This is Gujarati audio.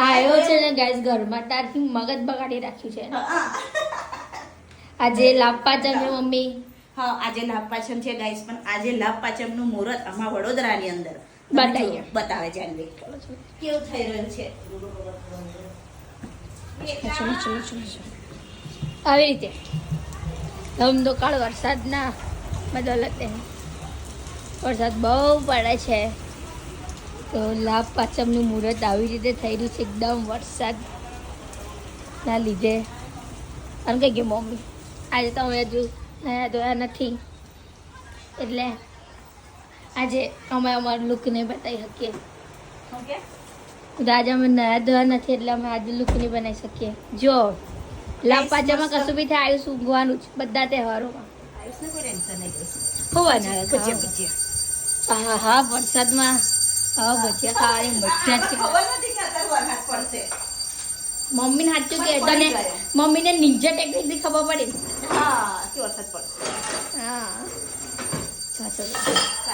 આવ્યો છે ને ગાઈસ ઘરમાં તારથી મગજ બગાડી રાખ્યું છે આજે લાભ પાંચમ છે મમ્મી. હા આજે લાભ પાંચમ છે ગાઈસ, પણ આજે લાભ પાંચમ નું મુહૂર્ત અમારા વડોદરાની અંદર બતાવે જાનવી કેવું થઈ રહ્યું છે. આવી રીતે ધમધો કાળ વરસાદના બદલતે વરસાદ બહુ પડે છે તો લાભ પાંચમનું મુહૂર્ત આવી રીતે થઈ રહ્યું છે એકદમ વરસાદના લીધે. અને કઈ ગયું મમ્મી આજે તો અમે હજુ નયા ધોયા નથી એટલે આજે અમે અમારું લુક નહીં બતાવી શકીએ. આજે અમે નયા ધોયા નથી એટલે અમે આજે લુક નહીં બનાવી શકીએ. જો લાભ પાંચમમાં કશું બી થાય આયુષ ઊંઘવાનું જ બધા તહેવારોમાં. હા હા વરસાદમાં હા ભજીયા ખાવાની મજા જ છે. મમ્મીને સાચું કે તને મમ્મીને નીચે ટેકનિકથી ખબર પડી. હા કે વરસાદ પડશે. હા